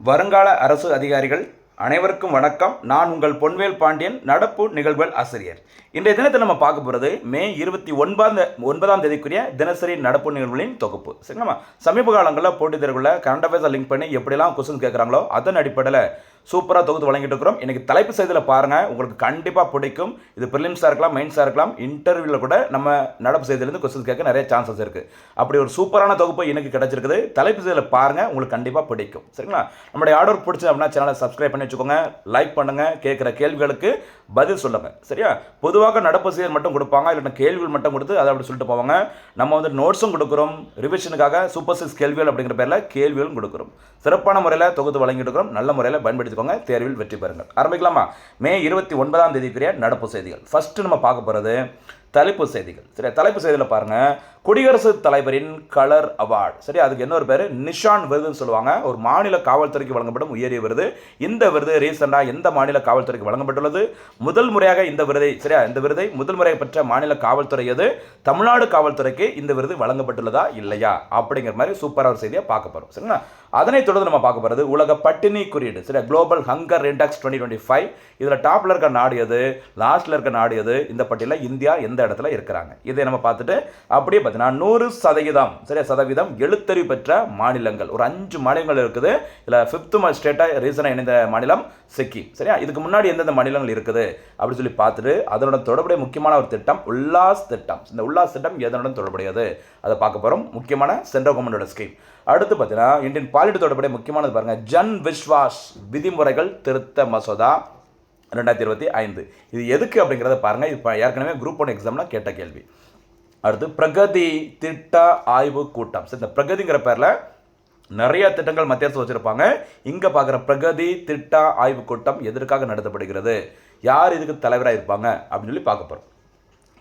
வருங்கால அரசு அதிகாரிகள் அனைவருக்கும் வணக்கம். நான் உங்கள் பொன்வேல் பாண்டியன், நடப்பு நிகழ்வுகள் ஆசிரியர். இன்றைய தினத்தில் நம்ம பார்க்க போகிறது மே 29ஆம் தேதிக்குரிய தினசரி நடப்பு நிகழ்வுகளின் தொகுப்பு. சரிங்களா? சமீப காலங்களில் போட்டித் தேர்வுகளில் கரண்ட் அஃபேர்ஸை லிங்க் பண்ணி எப்படிலாம் கொஸ்டின் கேட்குறாங்களோ அதன் அடிப்படையில் சூப்பராக தொகுத்து வழங்கிட்டு இருக்கிறோம். இன்றைக்கி தலைப்பு செய்தியில் பாருங்கள், உங்களுக்கு கண்டிப்பாக பிடிக்கும். இது ப்ரிலிம்ஸாக இருக்கலாம், மெயின்ஸாக இருக்கலாம், இன்டர்வியூவில் கூட நம்ம நடப்பு செய்தியிலேருந்து கொஸ்டின் கேட்க நிறைய சான்சஸ் இருக்குது. அப்படி ஒரு சூப்பரான தொகுப்பு எனக்கு கிடச்சிருக்குது. தலைப்பு செய்தியில் பாருங்கள், உங்களுக்கு கண்டிப்பாக பிடிக்கும். சரிங்களா? நம்மளுடைய ஆர்டர் பிடிச்சி அப்படின்னா சேனலை சப்ஸ்கிரைப் பண்ணி வச்சுக்கோங்க, லைக் பண்ணுங்கள், கேட்குற கேள்விகளுக்கு பதில் சொல்லுங்கள். சரியா? பொதுவாக நடப்பு செய்தி மட்டும் கொடுப்பாங்க, இல்லைன்னா கேள்விகள் மட்டும் கொடுத்து அதை அப்படி சொல்லிட்டு போவாங்க. நம்ம வந்து நோட்ஸும் கொடுக்குறோம், ரிவிஷனுக்காக சூப்பர் 6 கேள்விகள் அப்படிங்கிற பேரில் கேள்விகளும் கொடுக்குறோம். சிறப்பான முறையில் தொகுத்து வழங்கிட்டு இருக்கிறோம். நல்ல முறையில் பயன்படுத்திக்கோங்க, தேர்வில் வெற்றி பெறுங்கள். ஆரம்பிக்கலாமா? மே 29ஆம் தேதிக்குரிய நடப்பு செய்திகள். ஃபர்ஸ்ட் நம்ம பார்க்க போகிறது தலைப்பு செய்திகள். சரி, தலைப்பு செய்தியில் பாருங்கள், குடியரசுத் தலைவரின் கலர் அவார்டு. சரி, அதுக்கு இன்னொரு பேர் நிஷான் விருதுன்னு சொல்லுவாங்க. ஒரு மாநில காவல்துறைக்கு வழங்கப்படும் உயரிய விருது. இந்த விருது ரீசெண்டாக எந்த மாநில காவல்துறைக்கு வழங்கப்பட்டுள்ளது? முதல் முறையாக இந்த விருதை இந்த விருதை முதல் முறையாக பெற்ற மாநில காவல்துறை எது? தமிழ்நாடு காவல்துறைக்கு இந்த விருது வழங்கப்பட்டுள்ளதா இல்லையா அப்படிங்கிற மாதிரி சூப்பராக ஒரு செய்தியை பார்க்க போகிறோம். சரிங்களா? அதனைத் தொடர்ந்து நம்ம பார்க்க போகிறது உலக பட்டினி குறியீடு. சரி, குளோபல் ஹங்கர் இண்டெக்ஸ் 2025. இதில் டாப்பில் இருக்க நாடு எது, லாஸ்ட்டில் இருக்க நாடு எது, இந்த பட்டியலில் இந்தியா எந்த இடத்துல இருக்கிறாங்க இதை நம்ம பார்த்துட்டு அப்படியே பார்த்தீங்கன்னா 100% சரியா சதவீதம் எழுத்தறிவு பெற்ற மாநிலங்கள் ஒரு 5 மாநிலங்கள் இருக்குது. இதில் 5th ஸ்டேட்டாக ரீசனாக இணைந்த மாநிலம் சிக்கிம். சரியா? இதுக்கு முன்னாடி எந்தெந்த மாநிலங்கள் இருக்குது அப்படின்னு சொல்லி பார்த்துட்டு அதனுடன் தொடர்புடைய முக்கியமான ஒரு திட்டம் உல்லாஸ் திட்டம். இந்த உல்லாஸ் திட்டம் எதனுடன் தொடர்புடையது அதை பார்க்க போகிறோம். முக்கியமான சென்ட்ரல் கவர்மெண்டோட ஸ்கீம். அடுத்து பார்த்தீங்கன்னா இந்தியன் பாலிட்டி தொடர்புடைய முக்கியமானது பாருங்க, ஜன் விஸ்வாஸ் விதிமுறைகள் திருத்த மசோதா 2025. இது எதுக்கு அப்படிங்கிறத பாருங்க. இப்போ ஏற்கனவே குரூப் 1 எக்ஸாம்ல கேட்ட கேள்வி. அடுத்து பிரகதி திட்ட ஆய்வு கூட்டம். சரி, இந்த பிரகதிங்கிற பேரில் நிறைய திட்டங்கள் மத்திய அரசு வச்சிருப்பாங்க. இங்கே பார்க்குற பிரகதி திட்ட ஆய்வு கூட்டம் எதற்காக நடத்தப்படுகிறது, யார் இதுக்கு தலைவராக இருப்பாங்க அப்படின்னு சொல்லி பார்க்க போகிறோம்.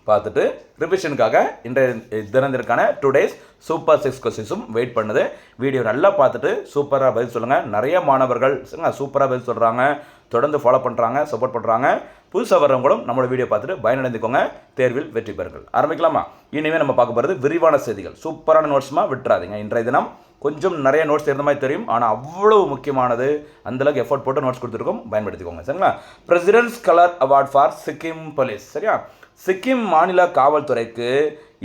பார்த்துட்டு ரிவிஷனுக்காக இன்றைய தினத்திற்கான 2 days சூப்பர் 6 கொஸ்டின்ஸும் வெயிட் பண்ணுது. வீடியோ நல்லா பார்த்துட்டு சூப்பராக பதில் சொல்லுங்கள். நிறைய மாணவர்கள் சூப்பராக பதில் சொல்கிறாங்க, தொடர்ந்து ஃபாலோ பண்ணுறாங்க, சப்போர்ட் பண்ணுறாங்க. புதுசாக வர்றவங்களும் நம்மளோட வீடியோ பார்த்துட்டு பயனடைந்துக்கோங்க, தேர்வில் வெற்றி பெறுங்கள். ஆரம்பிக்கலாமா? இனிமேல் நம்ம பார்க்க போகிறது விரிவான செய்திகள். சூப்பரான நோட்ஸுமாக விட்டுறாதீங்க. இன்றைய தினம் கொஞ்சம் நிறைய நோட்ஸ் இருந்த மாதிரி தெரியும், ஆனால் அவ்வளவு முக்கியமானது, அந்தளவுக்கு எஃபோர்ட் போட்டு நோட்ஸ் கொடுத்துருக்கோம், பயன்படுத்திக்கோங்க. சரிங்களா? President's colour award for Sikkim police. சரியா? சிக்கிம் மாநில காவல்துறைக்கு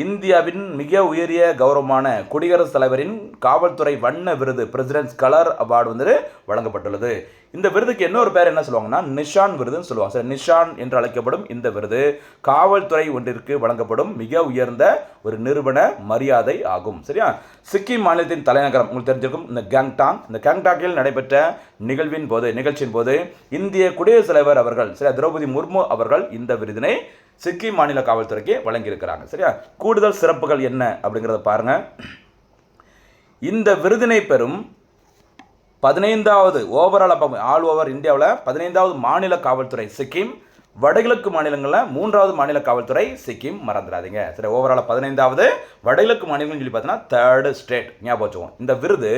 இந்தியாவின் மிக உயரிய கௌரவமான குடியரசுத் தலைவரின் காவல்துறை வண்ண விருது பிரசிடென்ட்ஸ் கலர் அவார்டு வந்து வழங்கப்பட்டுள்ளது. இந்த விருதுக்கு இன்னொரு பேர் என்ன சொல்லுவாங்கன்னா நிஷான் விருதுன்னு சொல்லுவாங்க. சரி, நிஷான் என்று அழைக்கப்படும் இந்த விருது காவல்துறை ஒன்றிற்கு வழங்கப்படும் மிக உயர்ந்த ஒரு நிறுவன மரியாதை ஆகும். சரியா? சிக்கிம் மாநிலத்தின் தலைநகரம் உங்களுக்கு தெரிஞ்சிருக்கும் இந்த கேங்டாக். இந்த கேங்டாக்கில் நடைபெற்ற நிகழ்ச்சியின் போது இந்திய குடியரசுத் தலைவர் அவர்கள் திரௌபதி முர்மு அவர்கள் இந்த விருதினை சிக்கிம் மாநில காவல்துறைக்கு வழங்கியிருக்கிறாங்க. சரியா? கூடுதல் சிறப்புகள் என்ன அப்படிங்கிறத பாருங்க. இந்த விருதினை பெறும் 15வது ஓவரால் ஆல் ஓவர் இந்தியாவில் 15வது மாநில காவல்துறை சிக்கிம். வடகிழக்கு மாநிலங்களில் 3வது மாநில காவல்துறை சிக்கிம், மறந்துடாதீங்க. சரி, ஓவரால் 15வது வடகிழக்கு மாநிலங்கள் சொல்லி பார்த்தீங்கன்னா 3rd ஸ்டேட் ஞாபகம் வச்சுக்கோங்க. இந்த விருது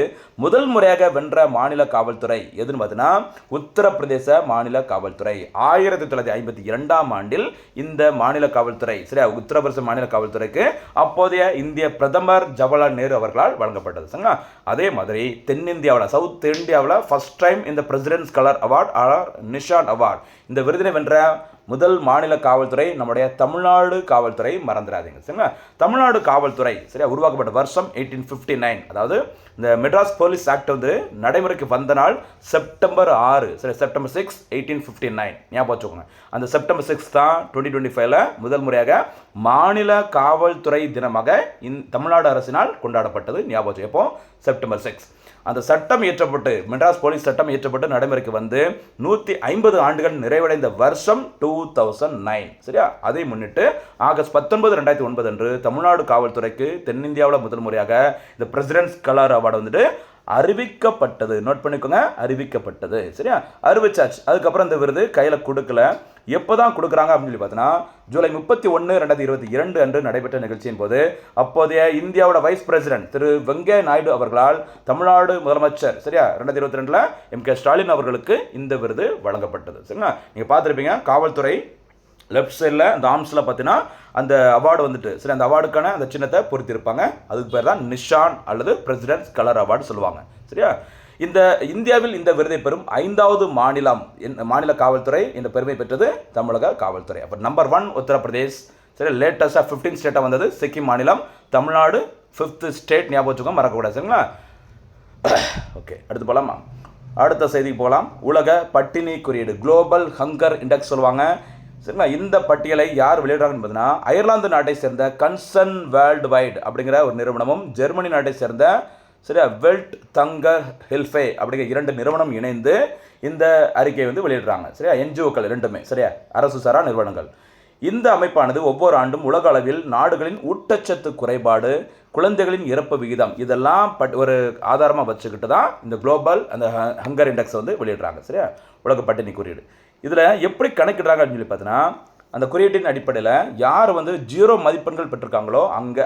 முதல் முறையாக வென்ற மாநில காவல்துறை எதுன்னு பார்த்தீங்கன்னா உத்தரப்பிரதேச மாநில காவல்துறை. 1952ஆம் ஆண்டில் இந்த மாநில காவல்துறை சரியா உத்தரப்பிரதேச மாநில காவல்துறைக்கு அப்போதைய இந்திய பிரதமர் ஜவஹர்லால் நேரு அவர்களால் வழங்கப்பட்டது. சரிங்களா? அதே மாதிரி தென்னிந்தியாவில் சவுத் இந்தியாவில் ஃபர்ஸ்ட் டைம் இந்த president's colour award or Nishan award இந்த விருதினை வென்ற முதல் மாநில காவல்துறை நம்முடைய தமிழ்நாடு காவல்துறை, மறந்துடாதீங்க. சரிங்களா? தமிழ்நாடு காவல்துறை சரியா உருவாக்கப்பட்ட வருஷம் 1859. அதாவது இந்த மெட்ராஸ் போலீஸ் ஆக்ட் வந்து நடைமுறைக்கு வந்த நாள் செப்டம்பர் 6 சரி செப்டம்பர் 6 1859 ஞாபகம் வச்சுக்கோங்க. அந்த செப்டம்பர் 6 தான் 2025ல் முதல் முறையாக மாநில காவல்துறை தினமாக தமிழ்நாடு அரசினால் கொண்டாடப்பட்டது. ஞாபகம் வச்சு எப்போ செப்டம்பர் 6. அந்த சட்டம் இயற்றப்பட்டு மெட்ராஸ் போலீஸ் சட்டம் இயற்றப்பட்டு நடைமுறைக்கு வந்து 150 ஆண்டுகள் நிறைவடைந்த வருஷம் 2009. சரியா? அதை முன்னிட்டு ஆகஸ்ட் 19, 2009 அன்று தமிழ்நாடு காவல்துறைக்கு தென்னிந்தியாவில் முதல் முறையாக இந்த பிரசிடென்ட்ஸ் கலர் அவார்டு வந்துட்டு அறிவிக்கப்பட்டது. நோட் பண்ணிக்கோங்க, அறிவிக்கப்பட்டது. சரியா? அறிவிச்சாச்சு. அதுக்கப்புறம் இந்த விருது கையில் கொடுக்கல. எப்போ தான் கொடுக்குறாங்க அப்படின்னு சொல்லி பார்த்தீங்கன்னா ஜூலை 31, 2022 அன்று நடைபெற்ற நிகழ்ச்சியின் போது அப்போதைய இந்தியாவோட வைஸ் பிரசிடென்ட் திரு வெங்கையா நாயுடு அவர்களால் தமிழ்நாடு முதலமைச்சர் சரியா 2022ல் MK ஸ்டாலின் அவர்களுக்கு இந்த விருது வழங்கப்பட்டது. சரிங்களா? நீங்கள் பார்த்துருப்பீங்க காவல்துறை லெஃப்ட் சைடில் அந்த ஆர்ம்ஸில் பார்த்தீங்கன்னா அந்த அவார்டு வந்துட்டு சரி அந்த அவார்டுக்கான அந்த சின்னத்தை பொறுத்திருப்பாங்க. அதுக்கு பேர் தான் நிஷான் அல்லது பிரசிடென்ட்ஸ் கலர் அவார்டு சொல்லுவாங்க. சரியா? இந்த இந்தியாவில் இந்த விருதை பெறும் 5வது மாநில காவல்துறை இந்த பெருமை பெற்றது தமிழக காவல்துறை. அப்போ நம்பர் 1 உத்தரப்பிரதேஷ், சரி. லேட்டஸ்டாக 15 ஸ்டேட்டாக வந்தது சிக்கிம் மாநிலம், தமிழ்நாடு 5th ஸ்டேட், ஞாபகம் வச்சுக்கோங்க, மறக்கக்கூடாது, சரிங்களா? ஓகே, அடுத்து போகலாமா? அடுத்த செய்திக்கு போகலாம். உலக பட்டினி குறியீடு, குளோபல் ஹங்கர் இண்டெக்ஸ் சொல்லுவாங்க, சரிங்களா? இந்த பட்டியலை யார் வெளியிடுறாங்கன்னு பார்த்தீங்கன்னா அயர்லாந்து நாட்டை சேர்ந்த கன்சர்ன் வேர்ல்டு வைட் அப்படிங்கிற ஒரு நிறுவனமும், ஜெர்மனி நாட்டை சேர்ந்த சரியா வெல்ட் தங்கர் ஹெல்ஃபே அப்படிங்கிற 2 நிறுவனம் இணைந்து இந்த அறிக்கையை வந்து வெளியிடுறாங்க, சரியா? என்ஜிஓக்கள் ரெண்டுமே, சரியா, அரசு சாரா நிறுவனங்கள். இந்த அமைப்பானது ஒவ்வொரு ஆண்டும் உலக அளவில் நாடுகளின் ஊட்டச்சத்து குறைபாடு, குழந்தைகளின் இறப்பு விகிதம் இதெல்லாம் ஒரு ஆதாரமாக வச்சுக்கிட்டு தான் இந்த குளோபல் அந்த ஹங்கர் இண்டெக்ஸ் வந்து வெளியிடுறாங்க, சரியா? உலக பட்டினி குறியீடு. இதில் எப்படி கணக்கிடுறாங்க அப்படின்னு சொல்லி பார்த்தீங்கன்னா அந்த குறியீட்டின் அடிப்படையில் யார் வந்து 0 மதிப்பெண்கள் பெற்றிருக்காங்களோ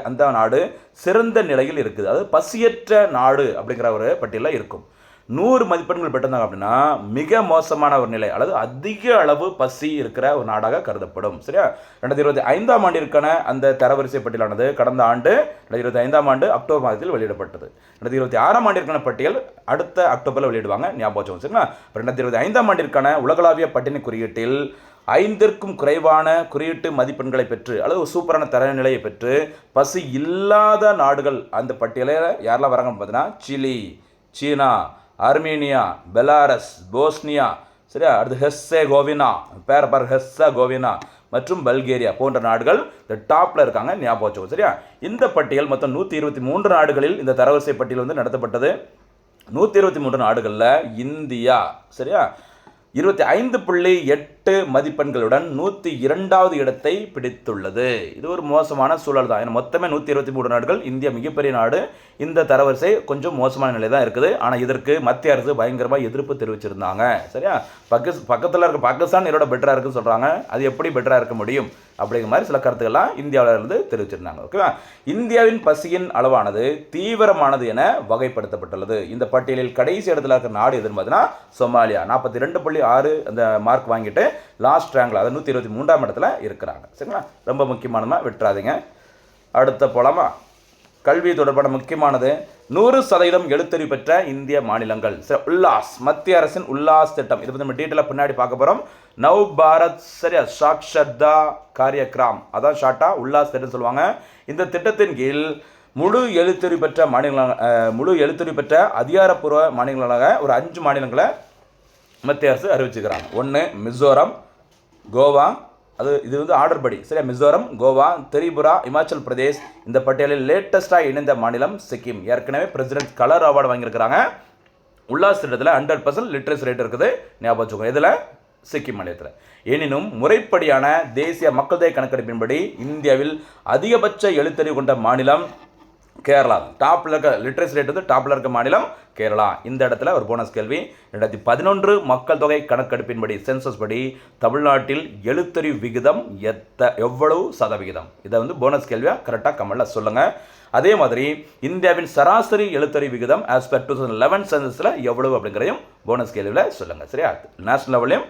அந்த நாடு சிறந்த நிலையில் இருக்குது, அதாவது பசியற்ற நாடு அப்படிங்கிற ஒரு பட்டியலில் இருக்கும். 100 மதிப்பெண்கள் பெற்றிருந்தாங்க அப்படின்னா மிக மோசமான ஒரு நிலை, அல்லது அதிக அளவு பசி இருக்கிற ஒரு நாடாக கருதப்படும், சரியா? 2025ஆம் ஆண்டிற்கான அந்த தரவரிசை பட்டியலானது கடந்த ஆண்டு 2025ஆம் ஆண்டு அக்டோபர் மாதத்தில் வெளியிடப்பட்டது. 2026ஆம் ஆண்டிற்கான பட்டியல் அடுத்த அக்டோபரில் வெளியிடுவாங்க, ஞாபகம் வச்சுக்கோங்க, சரிங்களா? 2025ஆம் ஆண்டிற்கான உலகளாவிய பட்டினி குறியீட்டில் 5க்கும் குறைவான குறியீட்டு மதிப்பெண்களை பெற்று அல்லது ஒரு சூப்பரான தரநிலையை பெற்று பசி இல்லாத நாடுகள் அந்த பட்டியலில் யாரெல்லாம் வராங்கன்னு பார்த்தீங்கன்னா சிலி, சீனா, ஆர்மீனியா, பெலாரஸ், போஸ்னியா, சரியா? அடுத்து ஹெர்செகோவினா மற்றும் பல்கேரியா போன்ற நாடுகள் இந்த டாப்பில் இருக்காங்க, ஞாபகம் வச்சுக்கோங்க, சரியா? இந்த பட்டியல் மொத்தம் 123 நாடுகளில் இந்த தரவரிசை பட்டியல் வந்து நடத்தப்பட்டது. 123 நாடுகளில் இந்தியா, சரியா, 25.8 மதிப்பெண்களுடன் 102வது இடத்தை பிடித்துள்ளது. இது ஒரு மோசமான சூழல் தான். ஏன்னா மொத்தமே 123 நாடுகள், இந்தியா மிகப்பெரிய நாடு, இந்த தரவரிசை கொஞ்சம் மோசமான நிலை தான் இருக்குது. ஆனால் இதற்கு மத்திய அரசு பயங்கரமாக எதிர்ப்பு தெரிவிச்சிருந்தாங்க, சரியா? பக்கத்தில் இருக்க பாகிஸ்தான் இதோட பெட்டராக இருக்குன்னு சொல்கிறாங்க. அது எப்படி பெட்டராக இருக்க முடியும் அப்படிங்கிற மாதிரி சில கருத்துக்கள்லாம் இந்தியாவில் இருந்து தெரிவிச்சிருந்தாங்க, ஓகேவா? இந்தியாவின் பசியின் அளவானது தீவிரமானது என வகைப்படுத்தப்பட்டுள்ளது. இந்த பட்டியலில் கடைசி இடத்துல இருக்கிற நாடு எதுன்னு பார்த்தீங்கன்னா சொமாலியா, 42.6 அந்த மார்க் வாங்கிட்டு லாஸ்ட் ரேங்கில், அது 123ஆம் இடத்துல இருக்கிறாங்க, சரிங்களா? ரொம்ப முக்கியமானதாக விட்டுறாதீங்க. அடுத்த போலாமா? கல்வி தொடர்பான முக்கியமானது 100% எழுத்தறிவு பெற்ற இந்திய மாநிலங்கள், உல்லாஸ், மத்திய அரசின் உல்லாஸ் திட்டம். இதை பற்றி நம்ம டீட்டெயிலாக பின்னாடி பார்க்க போகிறோம். நவ் பாரத், சரியா, சாக்ஷர்தா காரியக்ராம், அதான் ஷார்ட்டா உல்லாஸ் திட்டம் சொல்லுவாங்க. இந்த திட்டத்தின் கீழ் முழு எழுத்தறிவு பெற்ற அதிகாரப்பூர்வ மாநிலங்களாக ஒரு 5 மாநிலங்களை மத்திய அரசு அறிவிச்சுக்கிறாங்க. 1 மிசோரம், கோவா, இது வந்து ஆர்டர் படி, சரியா? மிசோரம், கோவா, திரிபுரா, இமாச்சல் பிரதேஷ். இந்த பட்டியலில் லேட்டஸ்டாக இணைந்த மாநிலம் சிக்கிம். ஏற்கனவே பிரசிடென்ட் கலர் அவார்டு வாங்கியிருக்கிறாங்க. உல்லாஸ் திட்டத்தில் 100% லிட்ரேசி ரேட் இருக்குது, ஞாபகம் வச்சுக்கோங்க. இதில் சிக்கிம் மாநிலத்தில். எனினும் முறைப்படியான தேசிய மக்கள் தொகை கணக்கெடுப்பின்படி இந்தியாவில் அதிகபட்ச எழுத்தறிவு கொண்ட மாநிலம் கேரளா. டாப்பில் இருக்க லிட்ரேசி ரேட் வந்து டாப்பில் இருக்க மாநிலம் கேரளா. இந்த இடத்துல ஒரு போனஸ் கேள்வி. 2011 மக்கள் தொகை கணக்கெடுப்பின்படி, சென்சஸ் படி தமிழ்நாட்டில் எழுத்தறிவு விகிதம் எவ்வளவு சதவிகிதம்? இதை வந்து போனஸ் கேள்வியாக கரெக்டாக கமெண்ட்டில் சொல்லுங்கள். அதே மாதிரி இந்தியாவின் சராசரி எழுத்தறிவு விகிதம் ஆஸ் பர் 2011 சென்சஸில் எவ்வளவு அப்படிங்கிறதையும் போனஸ் கேள்வியில் சொல்லுங்கள், சரியா? நேஷனல் லெவல்லையும்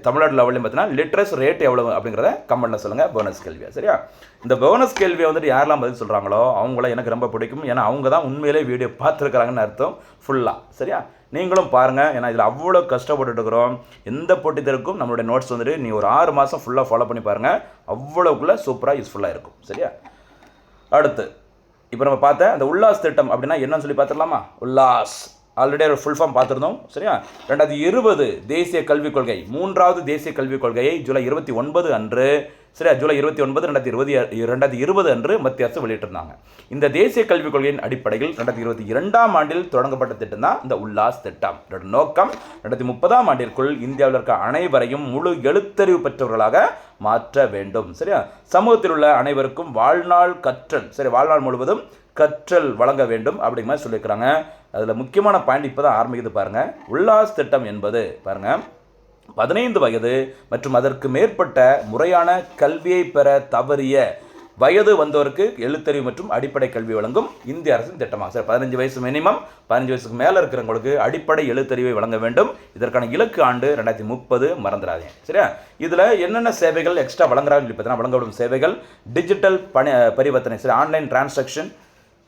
தமிழ்நாடு லெவல்லையும் பார்த்தீங்கன்னா லிட்ரேசி ரேட் எவ்வளவு அப்படிங்கிறத கமெண்ட்டில் சொல்லுங்கள், போனஸ் கேள்வியாக, சரியா? இந்த போனஸ் கேள்வியை வந்துட்டு யாரெல்லாம் பதில் சொல்கிறாங்களோ அவங்கள எனக்கு ரொம்ப பிடிக்கும். ஏன்னா அவங்க தான் உண்மையிலே வீடியோ பார்த்துருக்குறாங்கன்னு அர்த்தம் ஃபுல்லாக, சரியா? நீங்களும் பாருங்கள். ஏன்னா இதில் அவ்வளோ கஷ்டப்பட்டுட்டு இருக்கிறோம். எந்த போட்டித்தருக்கும் நம்மளுடைய நோட்ஸ் வந்துட்டு நீ ஒரு 6 மாதம் ஃபுல்லாக ஃபாலோ பண்ணி பாருங்கள். அவ்வளோக்குள்ளே சூப்பராக யூஸ்ஃபுல்லாக இருக்கும், சரியா? அடுத்து இப்போ நம்ம பார்த்த அந்த உல்லாஸ் திட்டம் அப்படின்னா என்னன்னு சொல்லி பார்த்துடலாமா? உல்லாஸ் ஆல்ரெடி ஒரு ஃபுல் ஃபார்ம் பார்த்துருந்தோம், சரியா? 2020 தேசிய கல்விக் கொள்கை, 3வது தேசிய கல்விக் கொள்கையை ஜூலை 29 அன்று, சரியா, ஜூலை 29 2020 அன்று மத்திய அரசு வெளியிட்டிருந்தாங்க. இந்த தேசிய கல்விக் கொள்கையின் அடிப்படையில் 2022ஆம் ஆண்டில் தொடங்கப்பட்ட திட்டம் தான் இந்த உல்லாஸ் திட்டம். இதோட நோக்கம் 2030ஆம் ஆண்டிற்குள் இந்தியாவில் இருக்க அனைவரையும் முழு எழுத்தறிவு பெற்றவர்களாக மாற்ற வேண்டும், சரியா? சமூகத்தில் உள்ள அனைவருக்கும் வாழ்நாள் கற்றல், சரி, வாழ்நாள் முழுவதும் கற்றல் வழங்க வேண்டும் அப்படிங்கிற மாதிரி சொல்லியிருக்கிறாங்க. அதில் முக்கியமான பாயிண்ட் இப்போ தான் ஆரம்பிக்குது பாருங்கள். உல்லாஸ் திட்டம் என்பது பாருங்கள் 15 வயது மற்றும் அதற்கு மேற்பட்ட முறையான கல்வியை பெற தவறிய வயது வந்தோருக்கு எழுத்தறிவு மற்றும் அடிப்படை கல்வி வழங்கும் இந்திய அரசின் திட்டமாக. சரி, 15 வயசு மினிமம், 15 வயசுக்கு மேலே இருக்கிறவங்களுக்கு அடிப்படை எழுத்தறிவை வழங்க வேண்டும். இதற்கான இலக்கு ஆண்டு 2030, மறந்துடாதீங்க, சரியா? இதில் என்னென்ன சேவைகள் எக்ஸ்ட்ரா வழங்குறாங்க பார்த்தீங்கன்னா, வழங்கப்படும் சேவைகள் டிஜிட்டல் பரிவர்த்தனை, சரி, ஆன்லைன் டிரான்சாக்ஷன்,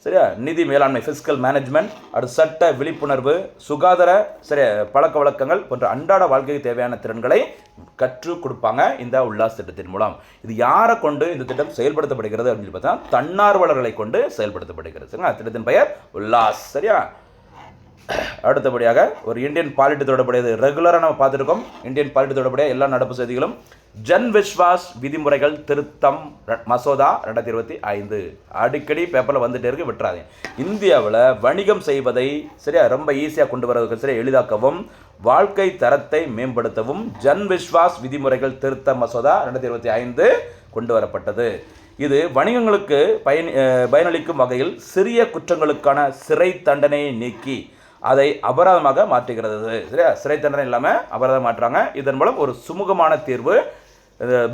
சரியா, நிதி மேலாண்மை ஃபிஸ்கல் மேனேஜ்மெண்ட், அடுத்து சட்ட விழிப்புணர்வு, சுகாதார சரியா பழக்க வழக்கங்கள் போன்ற அன்றாட வாழ்க்கைக்கு தேவையான திறன்களை கற்றுக் கொடுப்பாங்க இந்த உல்லாஸ் திட்டத்தின் மூலம். இது யாரை கொண்டு இந்த திட்டம் செயல்படுத்தப்படுகிறது அப்படின்னு பார்த்தா தன்னார்வலர்களை கொண்டு செயல்படுத்தப்படுகிறது. சரிங்களா, திட்டத்தின் பெயர் உல்லாஸ். சரியா, அடுத்தபடியாக ஒரு இந்தியன் பாலிட்டி தொடர்புடையது ரெகுலராக நம்ம பார்த்துருக்கோம். இந்தியன் பாலிட்டி தொடர்புடைய எல்லா நடப்பு செய்திகளும் ஜன் விஸ்வாஸ் விதிமுறைகள் திருத்தம் மசோதா 2025 அடிக்கடி பேப்பரில் வந்துட்டே இருக்கு, விட்டுறாதீங்க. இந்தியாவில் வணிகம் செய்வதை சரியா ரொம்ப ஈஸியாக கொண்டு வரதுக்கு சரியா எளிதாக்கவும் வாழ்க்கை தரத்தை மேம்படுத்தவும் ஜன் விஸ்வாஸ் விதிமுறைகள் திருத்த மசோதா 2025 கொண்டு வரப்பட்டது. இது வணிகங்களுக்கு பயனளிக்கும் வகையில் சிறிய குற்றங்களுக்கான சிறை தண்டனையை நீக்கி அதை அபராதமாக மாற்றுகிறது. சரியா, சிறை தண்டனை இல்லாமல் அபராதம் மாற்றுறாங்க. இதன் மூலம் ஒரு சுமூகமான தீர்வு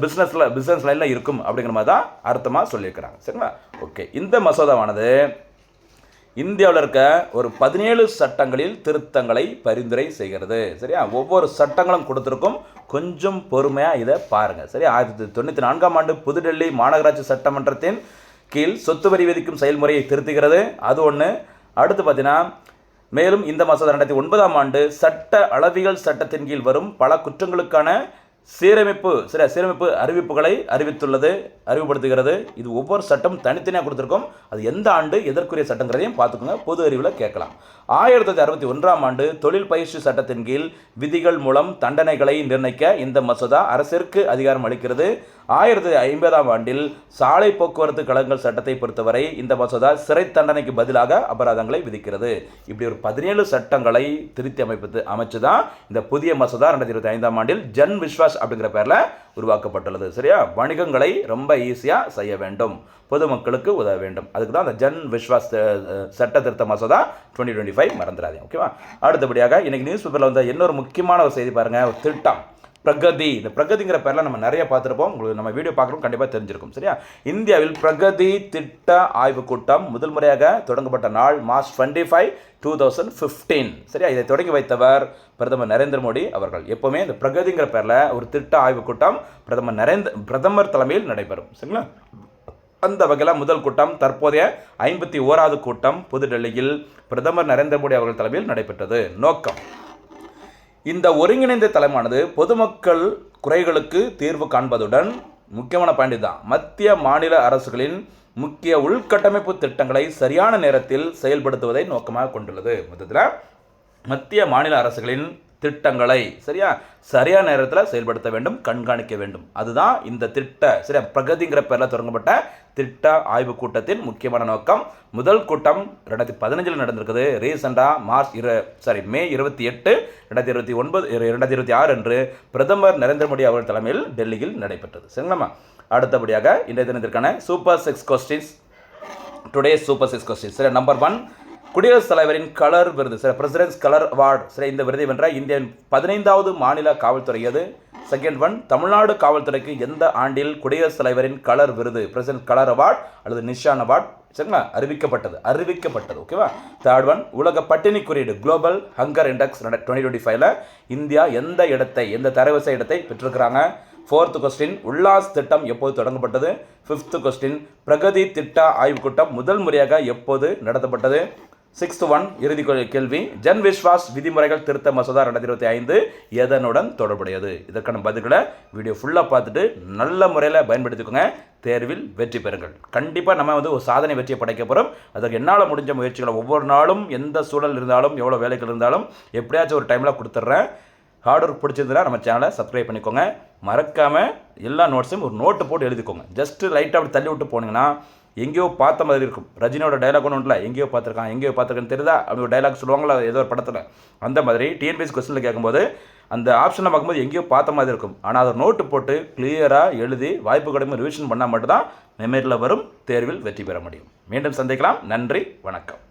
பிஸ்னஸ் லைனில் இருக்கும் அப்படிங்கிற மாதிரி தான் அர்த்தமாக சொல்லியிருக்கிறாங்க. சரிங்களா, ஓகே. இந்த மசோதாவானது இந்தியாவில் இருக்க ஒரு 17 சட்டங்களில் திருத்தங்களை பரிந்துரை செய்கிறது. சரியா, ஒவ்வொரு சட்டங்களும் கொடுத்துருக்கும், கொஞ்சம் பொறுமையாக இதை பாருங்கள். சரியா, 1994ஆம் ஆண்டு புதுடெல்லி மாநகராட்சி சட்டமன்றத்தின் கீழ் சொத்து வரி விதிக்கும் செயல்முறையை திருத்துகிறது. அது ஒன்று. அடுத்து பார்த்தீங்கன்னா மேலும் இந்த மசோதா 2009ஆம் ஆண்டு சட்ட அளவியல் சட்டத்தின் கீழ் வரும் பல குற்றங்களுக்கான சீரமைப்பு அறிவிப்புகளை அறிவுப்படுத்துகிறது. இது ஒவ்வொரு சட்டம் தனித்தனியாக கொடுத்துருக்கோம். அது எந்த ஆண்டு எதற்குரிய சட்டங்கிறதையும் பார்த்துக்கோங்க, பொது அறிவில் கேட்கலாம். 1961ஆம் ஆண்டு தொழில் பயிற்சி சட்டத்தின் கீழ் விதிகள் மூலம் தண்டனைகளை நிர்ணயிக்க இந்த மசோதா அரசிற்கு அதிகாரம் அளிக்கிறது. 1950ஆம் ஆண்டில் சாலை போக்குவரத்து கழகங்கள் சட்டத்தை பொறுத்தவரை இந்த மசோதா சிறை தண்டனைக்கு பதிலாக அபராதங்களை விதிக்கிறது. இப்படி ஒரு 17 சட்டங்களை திருத்தி அமைச்சு தான் இந்த புதிய மசோதா 2025ஆம் ஆண்டில் ஜன் விஸ்வாஸ் அப்படிங்கிற பேரில் உருவாக்கப்பட்டுள்ளது. சரியா, வணிகங்களை ரொம்ப ஈஸியாக செய்ய வேண்டும், பொதுமக்களுக்கு உதவ வேண்டும். அதுக்கு தான் அந்த ஜன் விஸ்வாஸ் சட்ட திருத்த மசோதா 2025 மறந்துடாதீங்க. ஓகேவா. அடுத்தபடியாக இன்னைக்கு நியூஸ் பேப்பரில் வந்த இன்னொரு முக்கியமான ஒரு செய்தி பாருங்கள், ஒரு திட்டம் பிரகதி. இந்த பிரகதிங்கிற பேரில் நம்ம நிறைய பார்த்துருப்போம், உங்களுக்கு நம்ம வீடியோ பார்க்குறோம், கண்டிப்பாக தெரிஞ்சிருக்கும். சரியா, இந்தியாவில் பிரகதி திட்ட ஆய்வு கூட்டம் முதல் முறையாக தொடங்கப்பட்ட நாள் மார்ச் 25, 2015. சரியா, இதை தொடங்கி வைத்தவர் பிரதமர் நரேந்திர மோடி அவர்கள். எப்போவுமே இந்த பிரகதிங்கிற பேரில் ஒரு திட்ட ஆய்வு கூட்டம் பிரதமர் தலைமையில் நடைபெறும். சரிங்களா, அந்த வகையில் முதல் கூட்டம் தற்போதைய 51வது கூட்டம் புதுடெல்லியில் பிரதமர் நரேந்திர மோடி அவர்கள் தலைமையில் நடைபெற்றது. நோக்கம், இந்த ஒருங்கிணைந்த தலைமையானது பொதுமக்கள் குறைகளுக்கு தீர்வு காண்பதுடன் முக்கியமான பாயிண்ட் தான், மத்திய மாநில அரசுகளின் முக்கிய உள்கட்டமைப்பு திட்டங்களை சரியான நேரத்தில் செயல்படுத்துவதை நோக்கமாக கொண்டுள்ளது. மொத்தத்தில் மத்திய மாநில அரசுகளின் திட்டங்களை சரியான நேரத்தில் செயல்படுத்த வேண்டும், கண்காணிக்க வேண்டும். அதுதான் இந்த சரியா பிரகதிங்கிற பேரில் தொடங்கப்பட்ட திட்ட ஆய்வு கூட்டத்தின் முக்கியமான நோக்கம். முதல் கூட்டம் 2015 நடந்திருக்குது. ரீசெண்டாக மே 28, 2026 அன்று பிரதமர் நரேந்திர மோடி அவர்கள் தலைமையில் டெல்லியில் நடைபெற்றது. சரிங்களா, அடுத்தபடியாக இன்றைய தினத்திற்கான super 6 questions. Today super 6 questions. சரி, நம்பர் 1, குடியரசுத் தலைவரின் கலர் விருது, பிரசிடென்ட்ஸ் கலர் அவார்டு. சரி, இந்த விருதை வென்ற இந்தியாவின் 15வது மாநில காவல்துறை எது? செகண்ட் ஒன், தமிழ்நாடு காவல்துறைக்கு எந்த ஆண்டில் குடியரசுத் தலைவரின் கலர் விருது, பிரசிடென்ட் கலர் அவார்டு அல்லது நிஷான் அவார்டு சரிங்களா அறிவிக்கப்பட்டது. ஓகேவா. தேர்ட் ஒன், உலக பட்டினி குறியீடு குளோபல் ஹங்கர் இண்டெக்ஸ் 2025ல இந்தியா எந்த தரவரிசை இடத்தை பெற்றிருக்கிறாங்க? ஃபோர்த் கொஸ்டின், உல்லாஸ் திட்டம் எப்போது தொடங்கப்பட்டது? ஃபிஃப்த் கொஸ்டின், பிரகதி திட்ட ஆய்வுக் கூட்டம் முதல் முறையாக எப்போது நடத்தப்பட்டது? 6th ஒன், இறுதி கேள்வி, ஜன் விஸ்வாஸ் விதிமுறைகள் திருத்த மசோதா 2025 எதனுடன் தொடர்புடையது? இதற்கான பதில்களை வீடியோ ஃபுல்லாக பார்த்துட்டு நல்ல முறையில் பயன்படுத்திக்கோங்க, தேர்வில் வெற்றி பெறுங்கள். கண்டிப்பாக நம்ம ஒரு சாதனை வெற்றியை படைக்க போகிறோம். அதற்கு என்னால் முடிஞ்ச முயற்சிகளை ஒவ்வொரு நாளும் எந்த சூழல் இருந்தாலும் எவ்வளோ வேலைகள் இருந்தாலும் எப்படியாச்சும் ஒரு டைமில் கொடுத்துட்றேன். ஹார்ட் ஒர்க் பிடிச்சிருந்தா நம்ம சேனலை சப்ஸ்கிரைப் பண்ணிக்கோங்க. மறக்காமல் எல்லா நோட்ஸையும் ஒரு நோட்டு போட்டு எழுதிக்கோங்க. ஜஸ்ட்டு லைட்டாக அப்படி தள்ளி விட்டு போனீங்கன்னா எங்கேயோ பார்த்த மாதிரி இருக்கும். ரஜினியோட டைலாக் ஒன்று இல்லை, எங்கேயோ பார்த்துருக்கேன்னு தெரியுதா அப்படி ஒரு டைலாக் சொல்லுவாங்களா ஏதோ ஒரு படத்தில். அந்த மாதிரி டிஎன்பிஎஸ்சி கொஸ்டினில் கேட்கும்போது அந்த ஆப்ஷனை பார்க்கும்போது எங்கேயோ பார்த்த மாதிரி இருக்கும். ஆனால் அதை நோட்டு போட்டு கிளியராக எழுதி வாய்ப்பு கிடைக்கும் ரிவிஷன் பண்ணால் மட்டும்தான் மெமரியில் வரும், தேர்வில் வெற்றி பெற முடியும். மீண்டும் சந்திக்கலாம். நன்றி, வணக்கம்.